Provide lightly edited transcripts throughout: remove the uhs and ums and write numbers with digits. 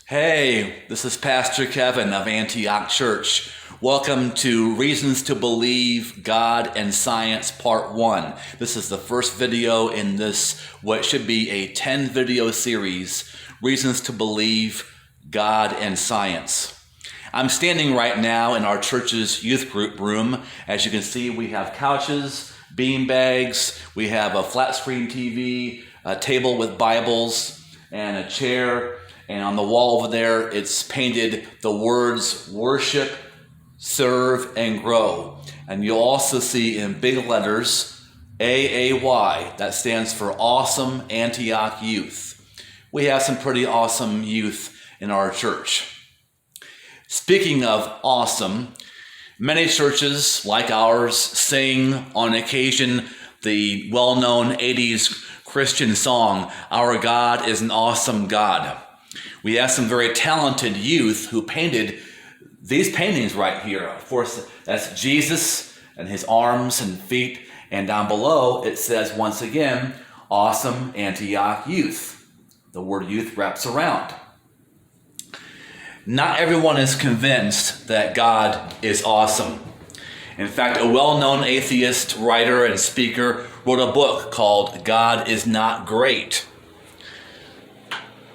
Hey, this is Pastor Kevin of Antioch Church. Welcome to Reasons to Believe God and Science Part 1. This is the first video in this, what should be a 10 video series, Reasons to Believe God and Science. I'm standing right now in our church's youth group room. As you can see, we have couches, bean bags, we have a flat screen TV, a table with Bibles, and a chair. And on the wall over there, it's painted the words worship, serve, and grow. And you'll also see in big letters, AAY. That stands for Awesome Antioch Youth. We have some pretty awesome youth in our church. Speaking of awesome, many churches like ours sing on occasion the well-known 80s Christian song, Our God is an Awesome God. We have some very talented youth who painted these paintings right here. Of course, that's Jesus and his arms and feet. And down below, it says once again, Awesome Antioch Youth. The word youth wraps around. Not everyone is convinced that God is awesome. In fact, a well-known atheist writer and speaker wrote a book called God is Not Great.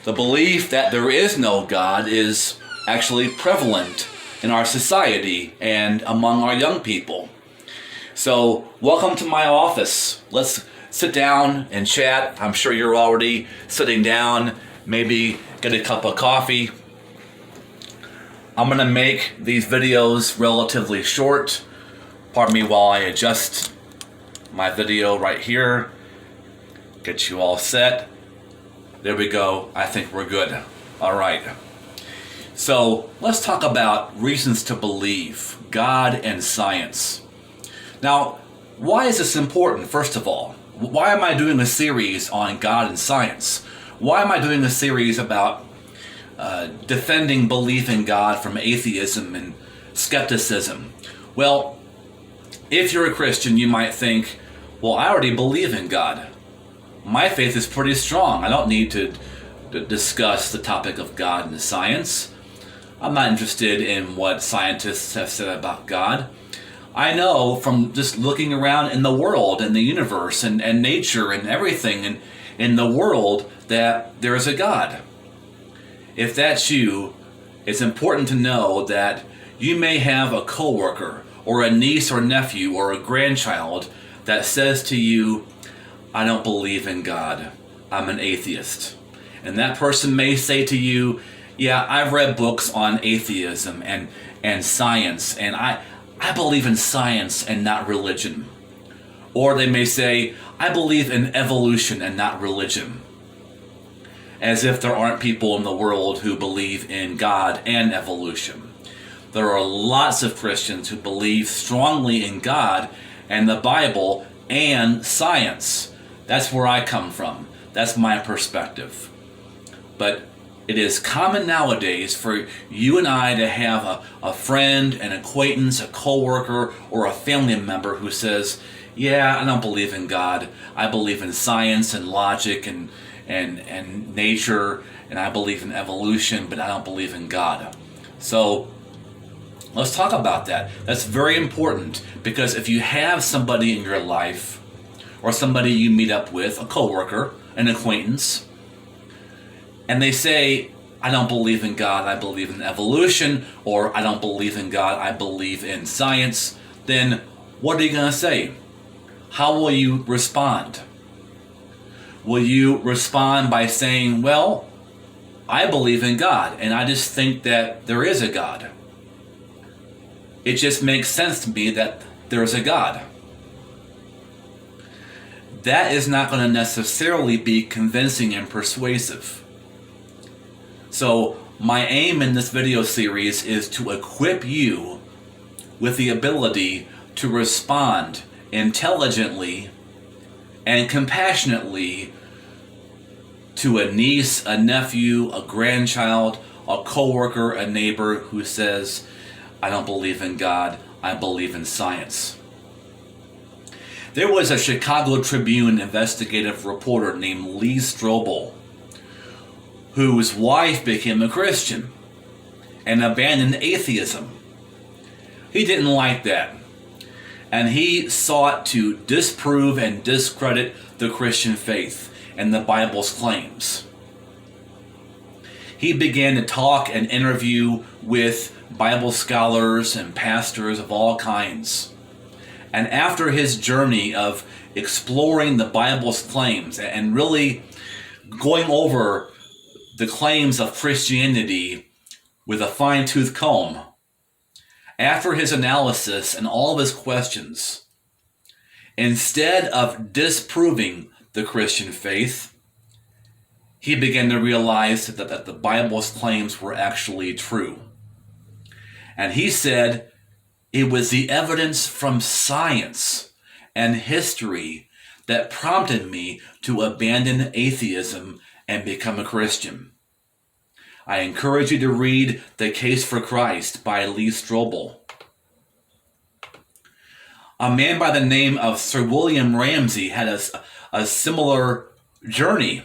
The belief that there is no God is actually prevalent in our society and among our young people. So, welcome to my office. Let's sit down and chat. I'm sure you're already sitting down. Maybe get a cup of coffee. I'm going to make these videos relatively short. Pardon me while I adjust my video right here. Get you all set. There we go. I think we're good. All right. So let's talk about reasons to believe God and science. Now, why is this important, first of all? Why am I doing a series on God and science? Why am I doing a series about defending belief in God from atheism and skepticism? Well, if you're a Christian, you might think, well, I already believe in God. My faith is pretty strong. I don't need to discuss the topic of God and science. I'm not interested in what scientists have said about God. I know from just looking around in the world and the universe and nature and everything in the world that there is a God. If that's you, it's important to know that you may have a coworker or a niece or nephew or a grandchild that says to you, I don't believe in God. I'm an atheist. And that person may say to you, yeah, I've read books on atheism and science, and I believe in science and not religion. Or they may say, I believe in evolution and not religion. As if there aren't people in the world who believe in God and evolution. There are lots of Christians who believe strongly in God and the Bible and science. That's where I come from. That's my perspective. But it is common nowadays for you and I to have a friend, an acquaintance, a coworker, or a family member who says, yeah, I don't believe in God. I believe in science and logic and nature, and I believe in evolution, but I don't believe in God. So let's talk about that. That's very important, because if you have somebody in your life or somebody you meet up with, a coworker, an acquaintance, and they say, I don't believe in God, I believe in evolution, or I don't believe in God, I believe in science, then what are you going to say? How will you respond? Will you respond by saying, well, I believe in God, and I just think that there is a God. It just makes sense to me that there is a God. That is not going to necessarily be convincing and persuasive. So my aim in this video series is to equip you with the ability to respond intelligently and compassionately to a niece, a nephew, a grandchild, a coworker, a neighbor who says, I don't believe in God, I believe in science. There was a Chicago Tribune investigative reporter named Lee Strobel whose wife became a Christian and abandoned atheism. He didn't like that, and he sought to disprove and discredit the Christian faith and the Bible's claims. He began to talk and interview with Bible scholars and pastors of all kinds. And after his journey of exploring the Bible's claims and really going over the claims of Christianity with a fine-tooth comb, after his analysis and all of his questions, instead of disproving the Christian faith, he began to realize that the Bible's claims were actually true. And he said it was the evidence from science and history that prompted me to abandon atheism and become a Christian. I encourage you to read The Case for Christ by Lee Strobel. A man by the name of Sir William Ramsay had a similar journey.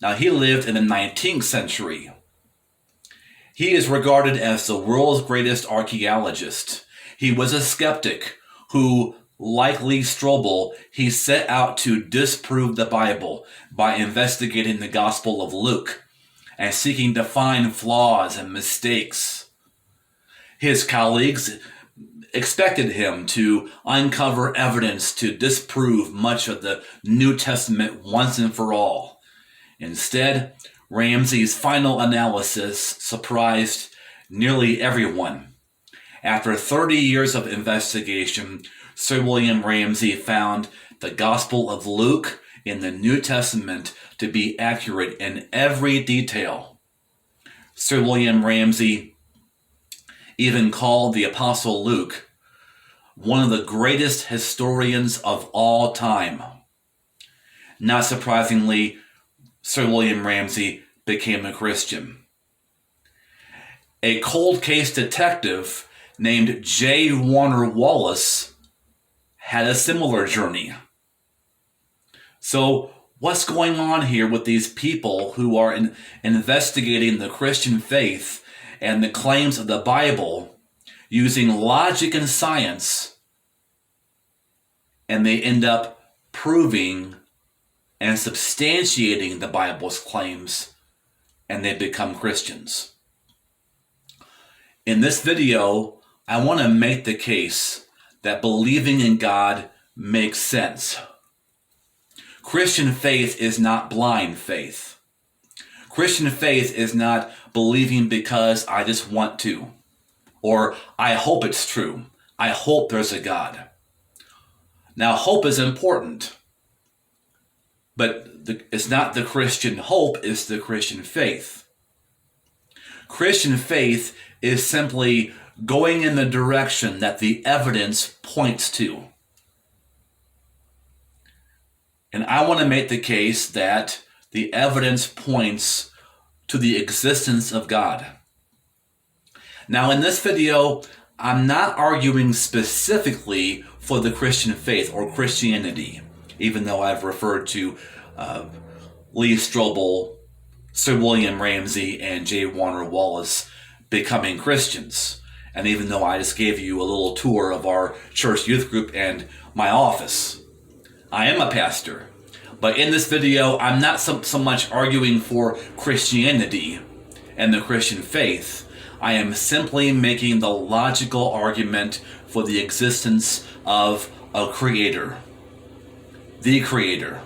Now, he lived in the 19th century. He is regarded as the world's greatest archaeologist. He was a skeptic who, like Lee Strobel, he set out to disprove the Bible by investigating the Gospel of Luke and seeking to find flaws and mistakes. His colleagues expected him to uncover evidence to disprove much of the New Testament once and for all. Instead, Ramsay's final analysis surprised nearly everyone. After 30 years of investigation, Sir William Ramsay found the Gospel of Luke in the New Testament to be accurate in every detail. Sir William Ramsay even called the Apostle Luke one of the greatest historians of all time. Not surprisingly, Sir William Ramsay became a Christian. A cold case detective named J. Warner Wallace had a similar journey. So, what's going on here with these people who are investigating the Christian faith and the claims of the Bible using logic and science, and they end up proving and substantiating the Bible's claims, and they become Christians? In this video, I want to make the case that believing in God makes sense. Christian faith is not blind faith. Christian faith is not believing because I just want to, or I hope it's true. I hope there's a God. Now, hope is important, but it's not the Christian hope, it's the Christian faith. Christian faith is simply going in the direction that the evidence points to. And I want to make the case that the evidence points to the existence of God. Now, in this video, I'm not arguing specifically for the Christian faith or Christianity, even though I've referred to Lee Strobel, Sir William Ramsay, and J. Warner Wallace becoming Christians. And even though I just gave you a little tour of our church youth group and my office, I am a pastor. But in this video, I'm not so much arguing for Christianity and the Christian faith. I am simply making the logical argument for the existence of a creator. The creator.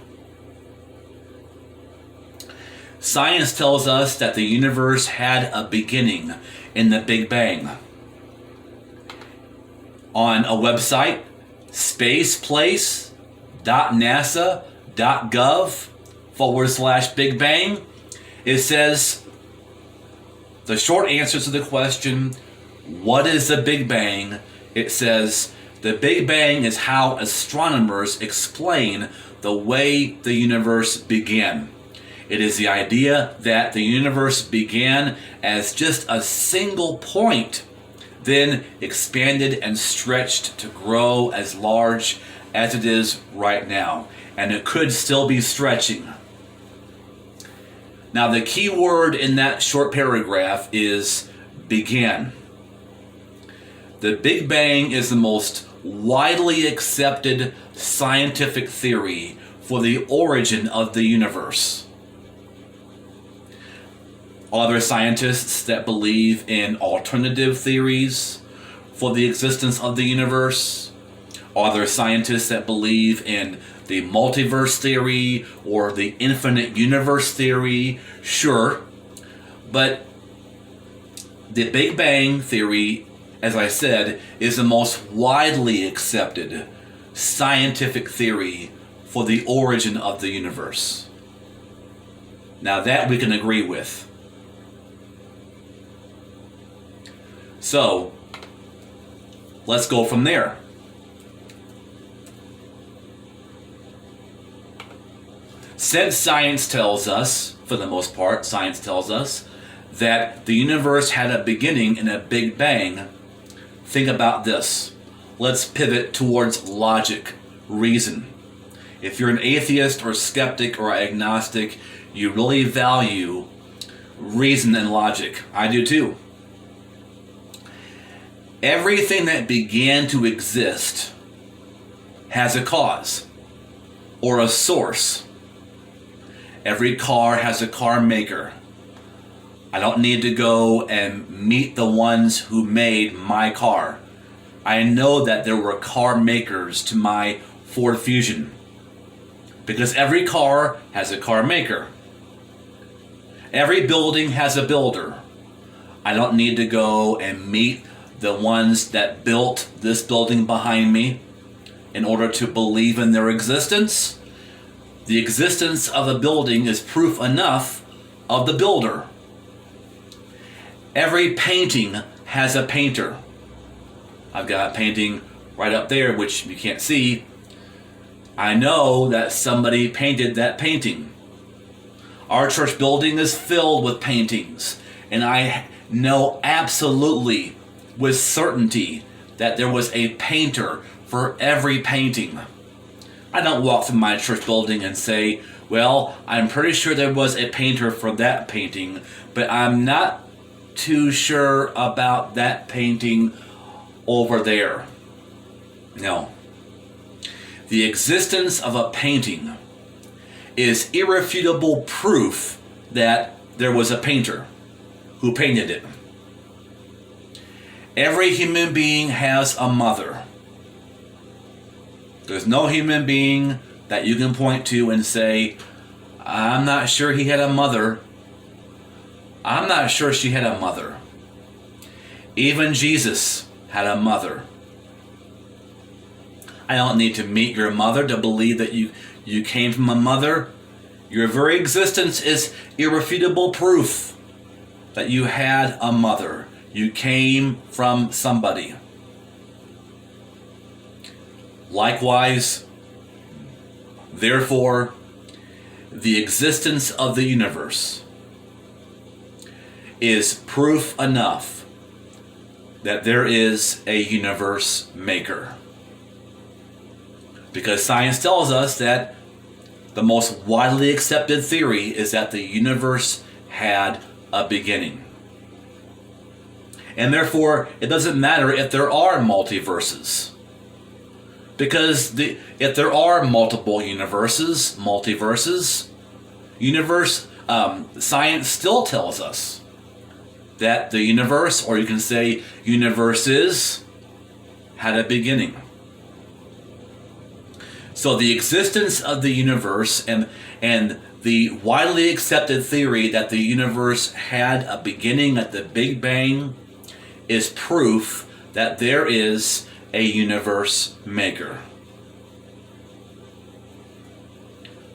Science tells us that the universe had a beginning in the Big Bang. On a website, spaceplace.nasa.gov/Big Bang, it says the short answer to the question, what is the Big Bang? It says the Big Bang is how astronomers explain the way the universe began. It is the idea that the universe began as just a single point, then expanded and stretched to grow as large as it is right now. And it could still be stretching. Now, the key word in that short paragraph is began. The Big Bang is the most widely accepted scientific theory for the origin of the universe. Are there scientists that believe in alternative theories for the existence of the universe? Are there scientists that believe in the multiverse theory or the infinite universe theory? Sure. But the Big Bang theory, as I said, is the most widely accepted scientific theory for the origin of the universe. Now that we can agree with. So, let's go from there. Since science tells us, for the most part, science tells us that the universe had a beginning in a Big Bang, think about this. Let's pivot towards logic, reason. If you're an atheist or skeptic or agnostic, you really value reason and logic. I do too. Everything that began to exist has a cause or a source. Every car has a car maker. I don't need to go and meet the ones who made my car. I know that there were car makers to my Ford Fusion because every car has a car maker. Every building has a builder. I don't need to go and meet the ones that built this building behind me in order to believe in their existence. The existence of a building is proof enough of the builder. Every painting has a painter. I've got a painting right up there, which you can't see. I know that somebody painted that painting. Our church building is filled with paintings, and I know absolutely with certainty that there was a painter for every painting. I don't walk through my church building and say, well, I'm pretty sure there was a painter for that painting, but I'm not too sure about that painting over there. No. The existence of a painting is irrefutable proof that there was a painter who painted it. Every human being has a mother. There's no human being that you can point to and say, I'm not sure he had a mother. I'm not sure she had a mother. Even Jesus had a mother. I don't need to meet your mother to believe that you came from a mother. Your very existence is irrefutable proof that you had a mother. You came from somebody. Likewise, therefore, the existence of the universe is proof enough that there is a universe maker. Because science tells us that the most widely accepted theory is that the universe had a beginning. And therefore, it doesn't matter if there are multiverses. Because if there are multiple multiverses, science still tells us that the universe, or you can say universes, had a beginning. So the existence of the universe and the widely accepted theory that the universe had a beginning at the Big Bang is proof that there is a universe maker.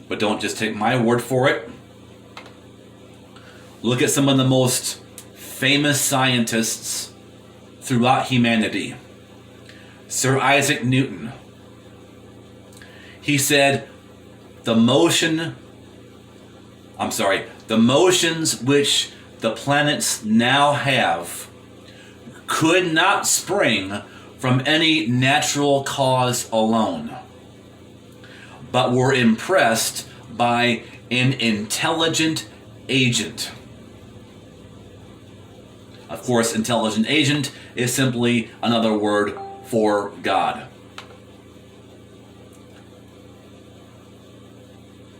But don't just take my word for it. Look at some of the most famous scientists throughout humanity. Sir Isaac Newton. He said, the motions which the planets now have could not spring from any natural cause alone, but were impressed by an intelligent agent. Of course, intelligent agent is simply another word for God.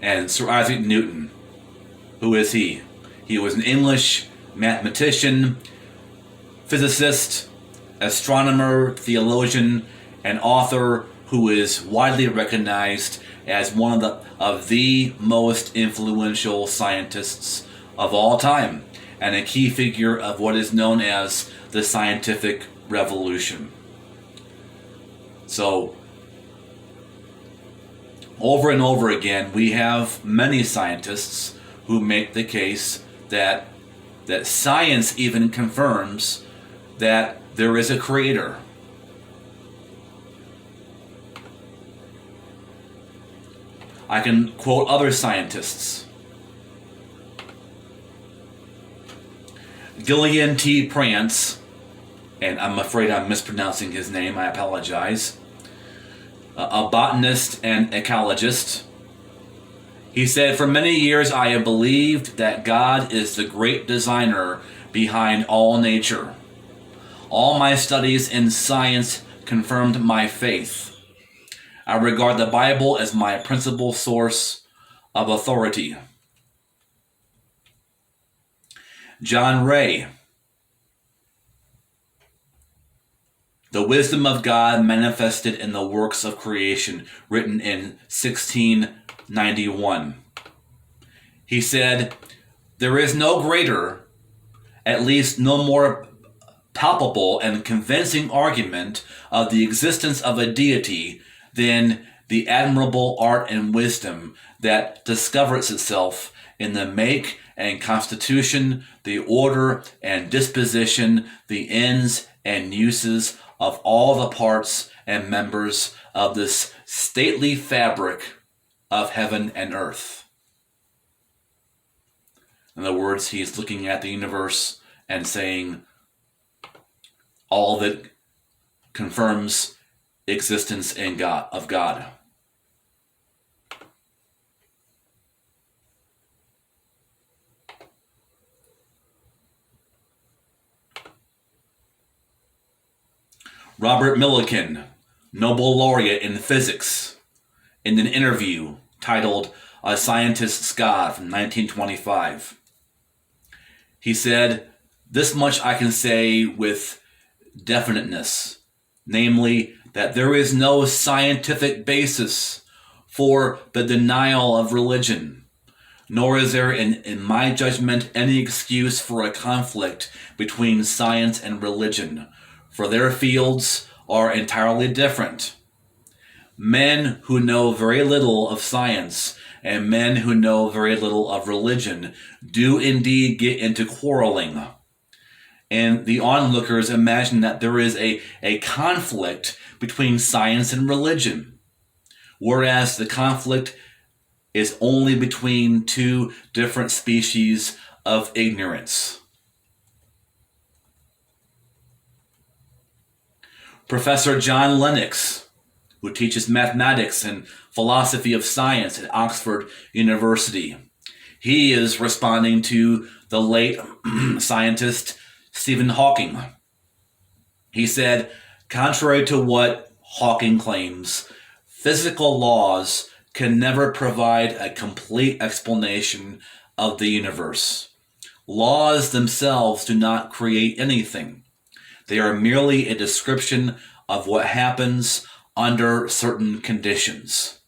And Sir Isaac Newton, who is he? He was an English mathematician, physicist, astronomer, theologian, and author who is widely recognized as one of the most influential scientists of all time, and a key figure of what is known as the scientific revolution. So, over and over again, we have many scientists who make the case that science even confirms that there is a creator. I can quote other scientists. Gillian T. Prance, and I'm afraid I'm mispronouncing his name, I apologize, a botanist and ecologist. He said, "For many years I have believed that God is the great designer behind all nature. All my studies in science confirmed my faith. I regard the Bible as my principal source of authority." John Ray, "The wisdom of God manifested in the works of creation," written in 1691. He said, "There is no greater, at least no more palpable and convincing argument of the existence of a deity than the admirable art and wisdom that discovers itself in the make and constitution, the order and disposition, the ends and uses of all the parts and members of this stately fabric of heaven and earth." In other words, he's looking at the universe and saying all of it confirms existence in God, of God. Robert Millikan, Nobel laureate in physics, in an interview titled "A Scientist's God" from 1925. He said, "This much I can say with definiteness, namely that there is no scientific basis for the denial of religion, nor is there, in my judgment, any excuse for a conflict between science and religion, for their fields are entirely different. Men who know very little of science and men who know very little of religion do indeed get into quarreling. And the onlookers imagine that there is a conflict between science and religion, whereas the conflict is only between two different species of ignorance." Professor John Lennox, who teaches mathematics and philosophy of science at Oxford University, he is responding to the late scientist Stephen Hawking. He said, "Contrary to what Hawking claims, physical laws can never provide a complete explanation of the universe. Laws themselves do not create anything. They are merely a description of what happens under certain conditions."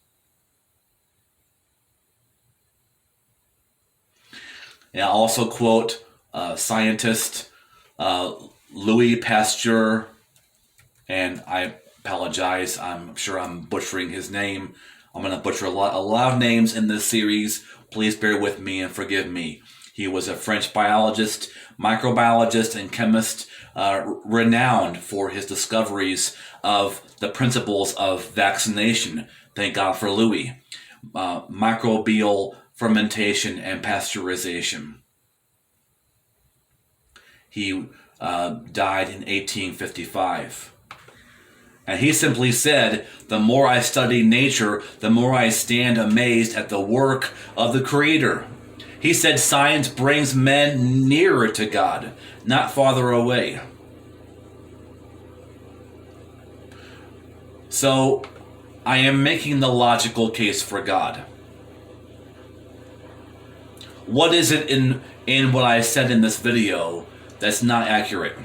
And I also quote scientist Louis Pasteur, and I apologize, I'm sure I'm butchering his name. I'm going to butcher a lot of names in this series. Please bear with me and forgive me. He was a French biologist, microbiologist, and chemist, renowned for his discoveries of the principles of vaccination. Thank God for Louis. Microbial fermentation and pasteurization. He died in 1855. And he simply said, "The more I study nature, the more I stand amazed at the work of the Creator. He said science brings men nearer to God, not farther away. So, I am making the logical case for God. What is it in what I said in this video that's not accurate?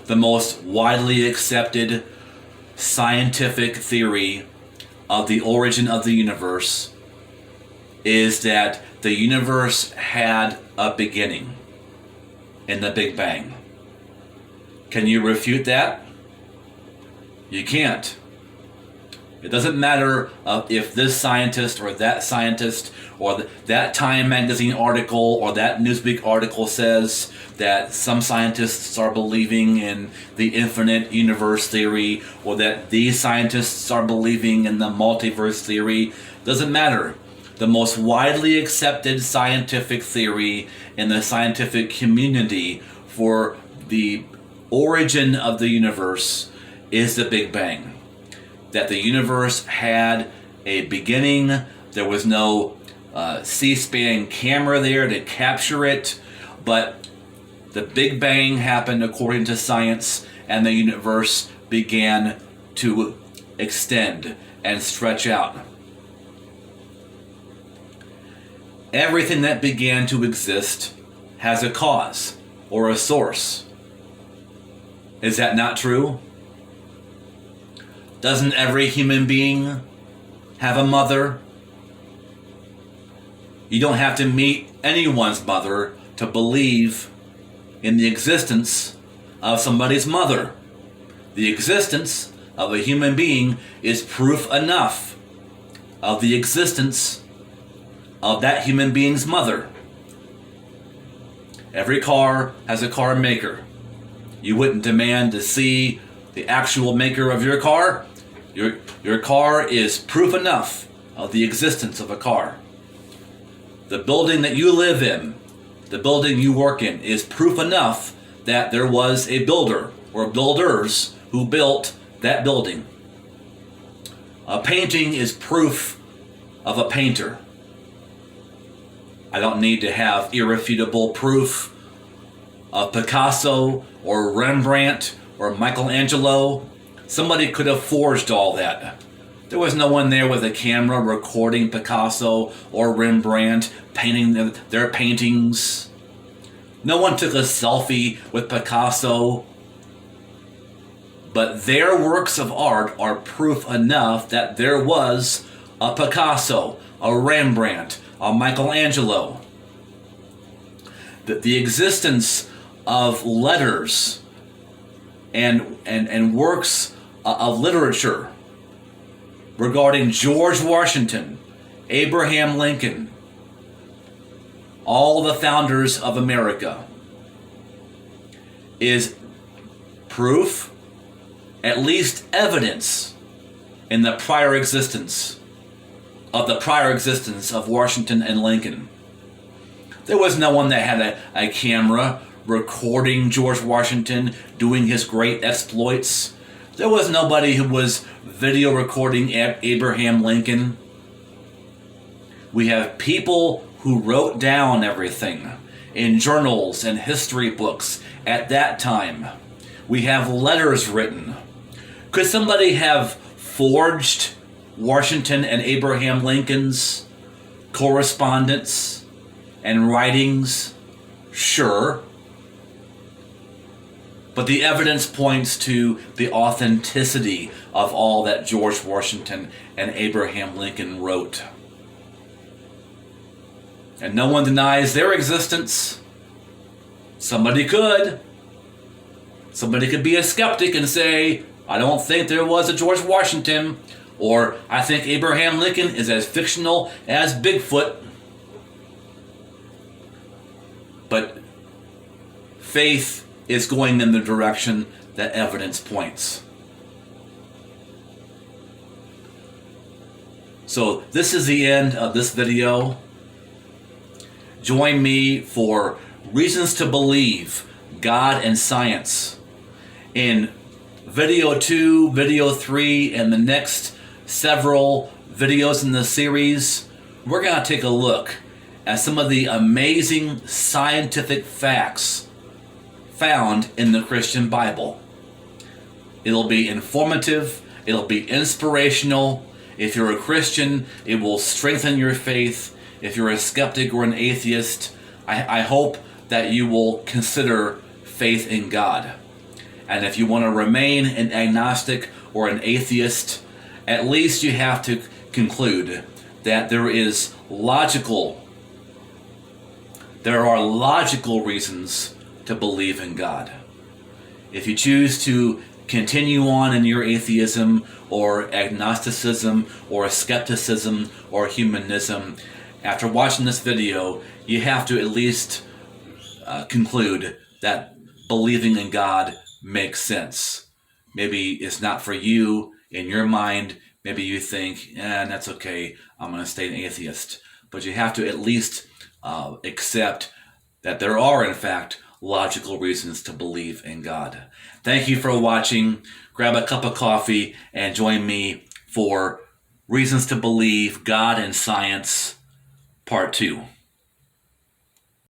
The most widely accepted scientific theory of the origin of the universe is that the universe had a beginning in the Big Bang. Can you refute that? You can't. It doesn't matter if this scientist or that scientist or that Time magazine article or that Newsweek article says that some scientists are believing in the infinite universe theory or that these scientists are believing in the multiverse theory. Doesn't matter. The most widely accepted scientific theory in the scientific community for the origin of the universe is the Big Bang. That the universe had a beginning. There was no C-SPAN camera there to capture it, but the Big Bang happened according to science, and the universe began to extend and stretch out. Everything that began to exist has a cause or a source. Is that not true? Doesn't every human being have a mother? You don't have to meet anyone's mother to believe in the existence of somebody's mother. The existence of a human being is proof enough of the existence of that human being's mother. Every car has a car maker. You wouldn't demand to see the actual maker of your car. Your car is proof enough of the existence of a car. The building that you live in, the building you work in, is proof enough that there was a builder or builders who built that building. A painting is proof of a painter. I don't need to have irrefutable proof of Picasso or Rembrandt or Michelangelo. Somebody could have forged all that. There was no one there with a camera recording Picasso or Rembrandt painting their paintings. No one took a selfie with Picasso. But their works of art are proof enough that there was a Picasso, a Rembrandt, a Michelangelo. The existence of letters and works of literature regarding George Washington, Abraham Lincoln, all the founders of America, is proof, at least evidence, in the prior existence of Washington and Lincoln. There was no one that had a camera recording George Washington doing his great exploits. There was nobody who was video recording Abraham Lincoln. We have people who wrote down everything in journals and history books at that time. We have letters written. Could somebody have forged Washington and Abraham Lincoln's correspondence and writings? Sure. But the evidence points to the authenticity of all that George Washington and Abraham Lincoln wrote. And no one denies their existence. Somebody could. Somebody could be a skeptic and say, I don't think there was a George Washington, or I think Abraham Lincoln is as fictional as Bigfoot. But faith is going in the direction that evidence points. So this is the end of this video. Join me for Reasons to Believe God and Science in video 2, video 3, and the next several videos in the series. we're going to take a look at some of the amazing scientific facts found in the Christian Bible. It'll be informative, it'll be inspirational. If you're a Christian, it will strengthen your faith. If you're a skeptic or an atheist, I hope that you will consider faith in God. And if you want to remain an agnostic or an atheist, at least you have to conclude that there are logical reasons to believe in God. If you choose to continue on in your atheism or agnosticism or skepticism or humanism, after watching this video, you have to at least conclude that believing in God makes sense. Maybe it's not for you in your mind. Maybe you think, that's okay, I'm going to stay an atheist. But you have to at least accept that there are, in fact, logical reasons to believe in God. Thank you for watching. Grab a cup of coffee and join me for Reasons to Believe God and Science, Part 2.